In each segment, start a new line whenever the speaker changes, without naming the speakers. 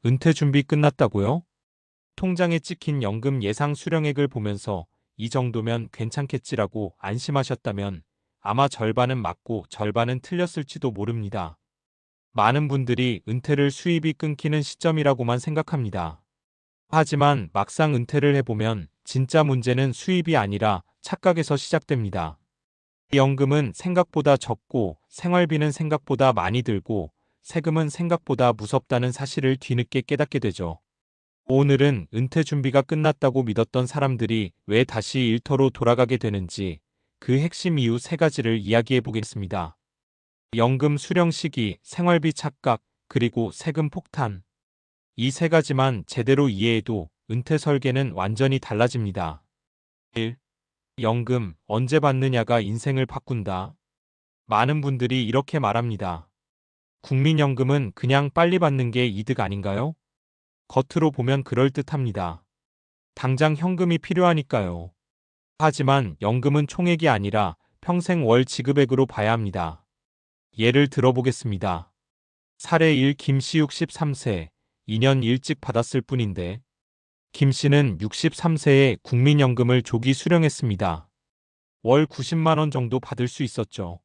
은퇴 준비 끝났다고요? 통장에 찍힌 연금 예상 수령액을 보면서 이 정도면 괜찮겠지라고 안심하셨다면 아마 절반은 맞고 절반은 틀렸을지도 모릅니다. 많은 분들이 은퇴를 수입이 끊기는 시점이라고만 생각합니다. 하지만 막상 은퇴를 해보면 진짜 문제는 수입이 아니라 착각에서 시작됩니다. 연금은 생각보다 적고 생활비는 생각보다 많이 들고 세금은 생각보다 무섭다는 사실을 뒤늦게 깨닫게 되죠. 오늘은 은퇴 준비가 끝났다고 믿었던 사람들이 왜 다시 일터로 돌아가게 되는지 그 핵심 이유 세 가지를 이야기해 보겠습니다. 연금 수령 시기, 생활비 착각, 그리고 세금 폭탄. 이 세 가지만 제대로 이해해도 은퇴 설계는 완전히 달라집니다. 1. 연금 언제 받느냐가 인생을 바꾼다. 많은 분들이 이렇게 말합니다. 국민연금은 그냥 빨리 받는 게 이득 아닌가요? 겉으로 보면 그럴듯합니다. 당장 현금이 필요하니까요. 하지만 연금은 총액이 아니라 평생 월 지급액으로 봐야 합니다. 예를 들어보겠습니다. 사례 1 김씨 63세, 2년 일찍 받았을 뿐인데 김씨는 63세에 국민연금을 조기 수령했습니다. 월 90만 원 정도 받을 수 있었죠.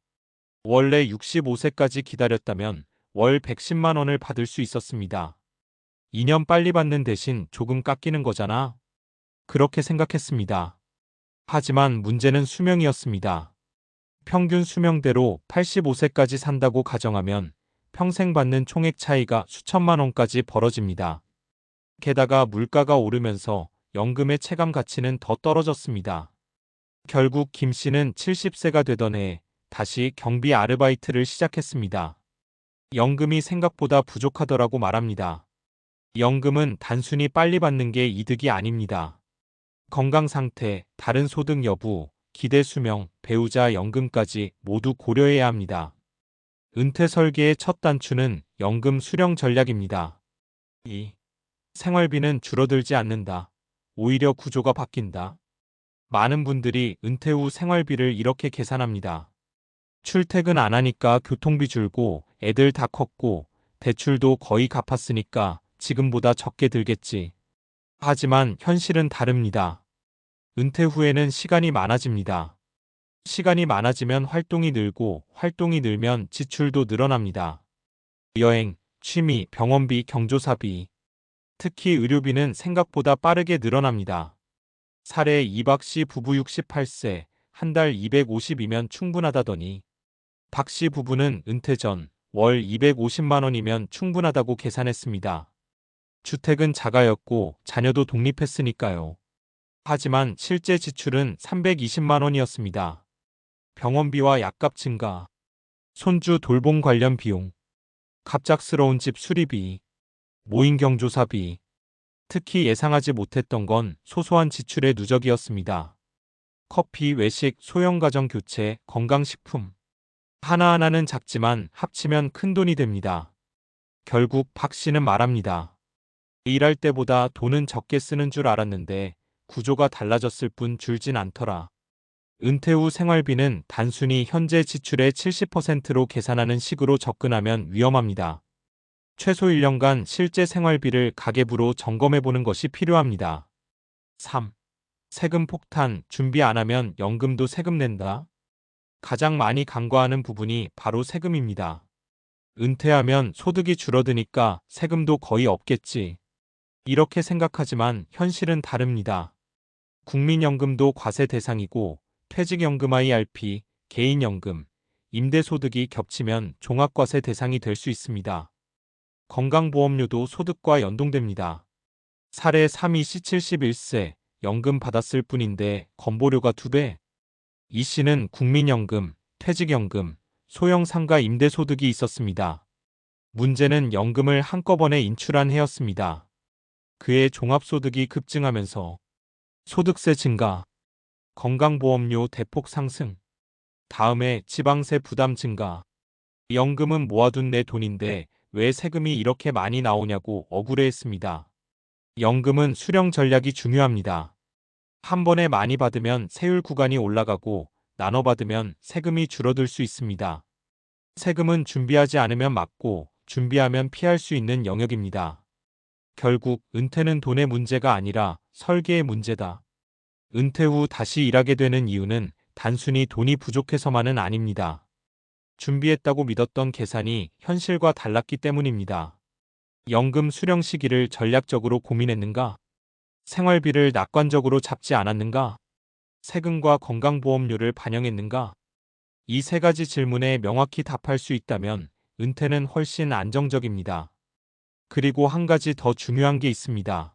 원래 65세까지 기다렸다면 월 110만 원을 받을 수 있었습니다. 2년 빨리 받는 대신 조금 깎이는 거잖아. 그렇게 생각했습니다. 하지만 문제는 수명이었습니다. 평균 수명대로 85세까지 산다고 가정하면 평생 받는 총액 차이가 수천만 원까지 벌어집니다. 게다가 물가가 오르면서 연금의 체감 가치는 더 떨어졌습니다. 결국 김 씨는 70세가 되던 해에 다시 경비 아르바이트를 시작했습니다. 연금이 생각보다 부족하더라고 말합니다. 연금은 단순히 빨리 받는 게 이득이 아닙니다. 건강 상태, 다른 소득 여부, 기대 수명, 배우자 연금까지 모두 고려해야 합니다. 은퇴 설계의 첫 단추는 연금 수령 전략입니다. 2. 생활비는 줄어들지 않는다. 오히려 구조가 바뀐다. 많은 분들이 은퇴 후 생활비를 이렇게 계산합니다. 출퇴근 안 하니까 교통비 줄고 애들 다 컸고 대출도 거의 갚았으니까 지금보다 적게 들겠지. 하지만 현실은 다릅니다. 은퇴 후에는 시간이 많아집니다. 시간이 많아지면 활동이 늘고 활동이 늘면 지출도 늘어납니다. 여행, 취미, 병원비, 경조사비, 특히 의료비는 생각보다 빠르게 늘어납니다. 사례 이박 씨 부부 68세, 한 달 250이면 충분하다더니 박 씨 부부는 은퇴 전 월 250만 원이면 충분하다고 계산했습니다. 주택은 자가였고 자녀도 독립했으니까요. 하지만 실제 지출은 320만 원이었습니다. 병원비와 약값 증가, 손주 돌봄 관련 비용, 갑작스러운 집 수리비, 모인 경조사비, 특히 예상하지 못했던 건 소소한 지출의 누적이었습니다. 커피, 외식, 소형 가전 교체, 건강식품. 하나하나는 작지만 합치면 큰돈이 됩니다. 결국 박 씨는 말합니다. 일할 때보다 돈은 적게 쓰는 줄 알았는데 구조가 달라졌을 뿐 줄진 않더라. 은퇴 후 생활비는 단순히 현재 지출의 70%로 계산하는 식으로 접근하면 위험합니다. 최소 1년간 실제 생활비를 가계부로 점검해보는 것이 필요합니다. 3. 세금 폭탄, 준비 안 하면 연금도 세금 낸다. 가장 많이 간과하는 부분이 바로 세금입니다. 은퇴하면 소득이 줄어드니까 세금도 거의 없겠지. 이렇게 생각하지만 현실은 다릅니다. 국민연금도 과세 대상이고 퇴직연금 IRP, 개인연금, 임대소득이 겹치면 종합과세 대상이 될 수 있습니다. 건강보험료도 소득과 연동됩니다. 사례 3이 씨 71세, 연금 받았을 뿐인데 건보료가 2배. 이 씨는 국민연금, 퇴직연금, 소형 상가 임대소득이 있었습니다. 문제는 연금을 한꺼번에 인출한 해였습니다. 그의 종합소득이 급증하면서 소득세 증가, 건강보험료 대폭 상승, 다음에 지방세 부담 증가. 연금은 모아둔 내 돈인데 왜 세금이 이렇게 많이 나오냐고 억울해했습니다. 연금은 수령 전략이 중요합니다. 한 번에 많이 받으면 세율 구간이 올라가고 나눠 받으면 세금이 줄어들 수 있습니다. 세금은 준비하지 않으면 맞고 준비하면 피할 수 있는 영역입니다. 결국 은퇴는 돈의 문제가 아니라 설계의 문제다. 은퇴 후 다시 일하게 되는 이유는 단순히 돈이 부족해서만은 아닙니다. 준비했다고 믿었던 계산이 현실과 달랐기 때문입니다. 연금 수령 시기를 전략적으로 고민했는가? 생활비를 낙관적으로 잡지 않았는가? 세금과 건강보험료를 반영했는가? 이 세 가지 질문에 명확히 답할 수 있다면 은퇴는 훨씬 안정적입니다. 그리고 한 가지 더 중요한 게 있습니다.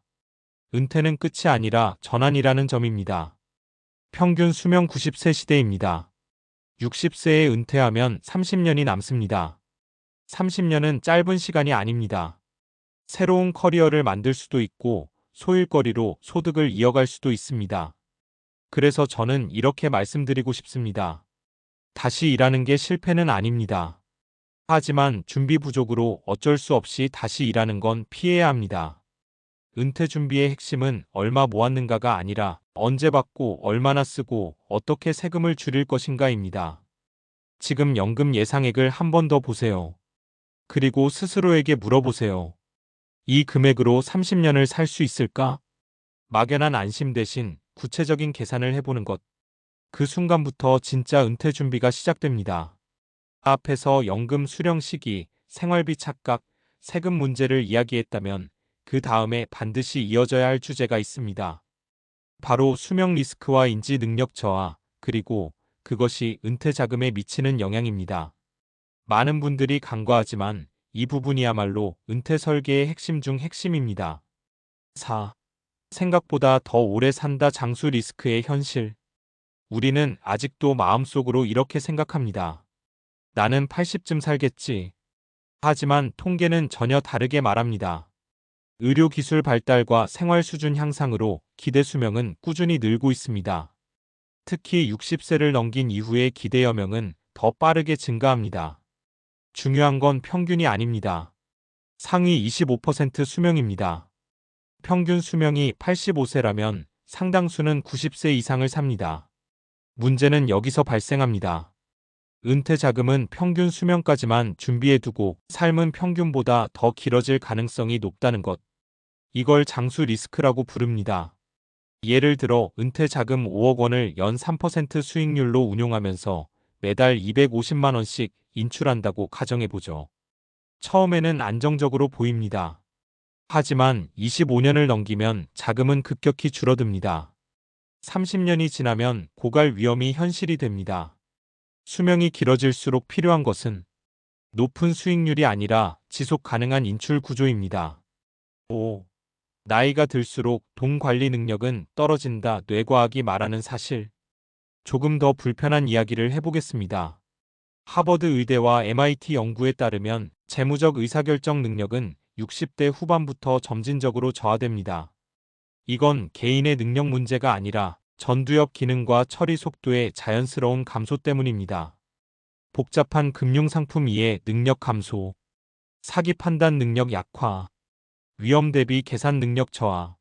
은퇴는 끝이 아니라 전환이라는 점입니다. 평균 수명 90세 시대입니다. 60세에 은퇴하면 30년이 남습니다. 30년은 짧은 시간이 아닙니다. 새로운 커리어를 만들 수도 있고 소일거리로 소득을 이어갈 수도 있습니다. 그래서 저는 이렇게 말씀드리고 싶습니다. 다시 일하는 게 실패는 아닙니다. 하지만 준비 부족으로 어쩔 수 없이 다시 일하는 건 피해야 합니다. 은퇴 준비의 핵심은 얼마 모았는가가 아니라 언제 받고 얼마나 쓰고 어떻게 세금을 줄일 것인가입니다. 지금 연금 예상액을 한 번 더 보세요. 그리고 스스로에게 물어보세요. 이 금액으로 30년을 살 수 있을까? 막연한 안심 대신 구체적인 계산을 해보는 것. 그 순간부터 진짜 은퇴 준비가 시작됩니다. 앞에서 연금 수령 시기, 생활비 착각, 세금 문제를 이야기했다면 그 다음에 반드시 이어져야 할 주제가 있습니다. 바로 수명 리스크와 인지 능력 저하, 그리고 그것이 은퇴 자금에 미치는 영향입니다. 많은 분들이 간과하지만 이 부분이야말로 은퇴 설계의 핵심 중 핵심입니다. 4. 생각보다 더 오래 산다 장수 리스크의 현실. 우리는 아직도 마음속으로 이렇게 생각합니다. 나는 80쯤 살겠지. 하지만 통계는 전혀 다르게 말합니다. 의료기술 발달과 생활 수준 향상으로 기대 수명은 꾸준히 늘고 있습니다. 특히 60세를 넘긴 이후의 기대 여명은 더 빠르게 증가합니다. 중요한 건 평균이 아닙니다. 상위 25% 수명입니다. 평균 수명이 85세라면 상당수는 90세 이상을 삽니다. 문제는 여기서 발생합니다. 은퇴 자금은 평균 수명까지만 준비해두고 삶은 평균보다 더 길어질 가능성이 높다는 것. 이걸 장수 리스크라고 부릅니다. 예를 들어 은퇴 자금 5억 원을 연 3% 수익률로 운용하면서 매달 250만 원씩 인출한다고 가정해보죠. 처음에는 안정적으로 보입니다. 하지만 25년을 넘기면 자금은 급격히 줄어듭니다. 30년이 지나면 고갈 위험이 현실이 됩니다. 수명이 길어질수록 필요한 것은 높은 수익률이 아니라 지속 가능한 인출 구조입니다. 5. 나이가 들수록 돈 관리 능력은 떨어진다. 뇌과학이 말하는 사실. 조금 더 불편한 이야기를 해보겠습니다. 하버드 의대와 MIT 연구에 따르면 재무적 의사결정 능력은 60대 후반부터 점진적으로 저하됩니다. 이건 개인의 능력 문제가 아니라 전두엽 기능과 처리 속도의 자연스러운 감소 때문입니다. 복잡한 금융상품 이해 능력 감소, 사기 판단 능력 약화, 위험 대비 계산 능력 저하.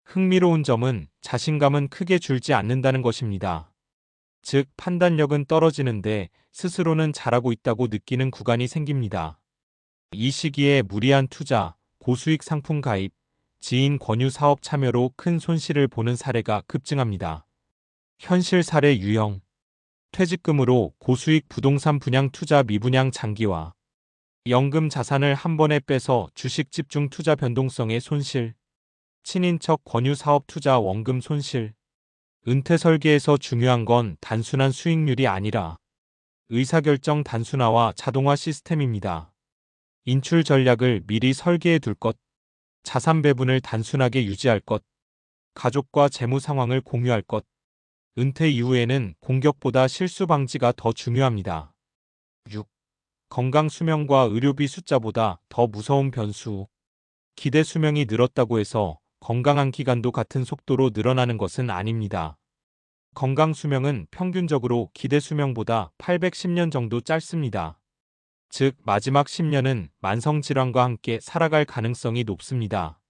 흥미로운 점은 자신감은 크게 줄지 않는다는 것입니다. 즉, 판단력은 떨어지는데 스스로는 잘하고 있다고 느끼는 구간이 생깁니다. 이 시기에 무리한 투자, 고수익 상품 가입, 지인 권유 사업 참여로 큰 손실을 보는 사례가 급증합니다. 현실 사례 유형. 퇴직금으로 고수익 부동산 분양 투자 미분양 장기화. 연금 자산을 한 번에 빼서 주식 집중 투자 변동성의 손실. 친인척 권유 사업 투자 원금 손실. 은퇴 설계에서 중요한 건 단순한 수익률이 아니라 의사결정 단순화와 자동화 시스템입니다. 인출 전략을 미리 설계해 둘 것, 자산 배분을 단순하게 유지할 것, 가족과 재무 상황을 공유할 것. 은퇴 이후에는 공격보다 실수 방지가 더 중요합니다. 6. 건강 수명과 의료비 숫자보다 더 무서운 변수. 기대 수명이 늘었다고 해서 건강한 기간도 같은 속도로 늘어나는 것은 아닙니다. 건강 수명은 평균적으로 기대 수명보다 810년 정도 짧습니다. 즉, 마지막 10년은 만성질환과 함께 살아갈 가능성이 높습니다.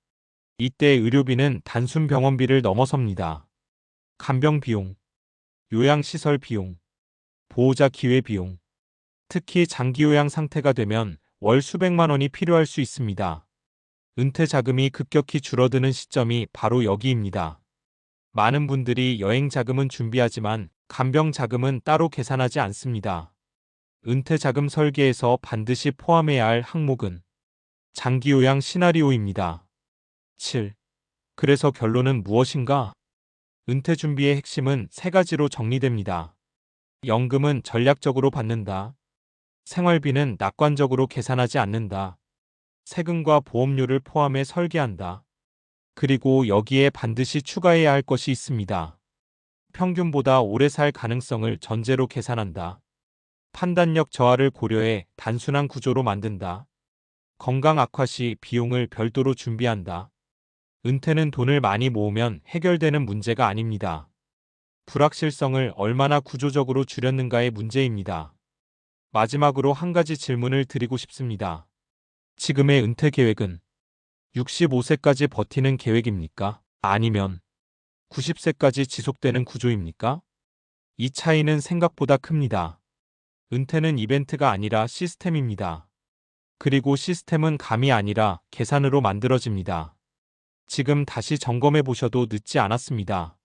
이때 의료비는 단순 병원비를 넘어섭니다. 간병 비용, 요양시설 비용, 보호자 기회 비용. 특히 장기 요양 상태가 되면 월 수백만 원이 필요할 수 있습니다. 은퇴 자금이 급격히 줄어드는 시점이 바로 여기입니다. 많은 분들이 여행 자금은 준비하지만 간병 자금은 따로 계산하지 않습니다. 은퇴 자금 설계에서 반드시 포함해야 할 항목은 장기 요양 시나리오입니다. 7. 그래서 결론은 무엇인가? 은퇴 준비의 핵심은 세 가지로 정리됩니다. 연금은 전략적으로 받는다. 생활비는 낙관적으로 계산하지 않는다. 세금과 보험료를 포함해 설계한다. 그리고 여기에 반드시 추가해야 할 것이 있습니다. 평균보다 오래 살 가능성을 전제로 계산한다. 판단력 저하를 고려해 단순한 구조로 만든다. 건강 악화 시 비용을 별도로 준비한다. 은퇴는 돈을 많이 모으면 해결되는 문제가 아닙니다. 불확실성을 얼마나 구조적으로 줄였는가의 문제입니다. 마지막으로 한 가지 질문을 드리고 싶습니다. 지금의 은퇴 계획은 65세까지 버티는 계획입니까? 아니면 90세까지 지속되는 구조입니까? 이 차이는 생각보다 큽니다. 은퇴는 이벤트가 아니라 시스템입니다. 그리고 시스템은 감이 아니라 계산으로 만들어집니다. 지금 다시 점검해 보셔도 늦지 않았습니다.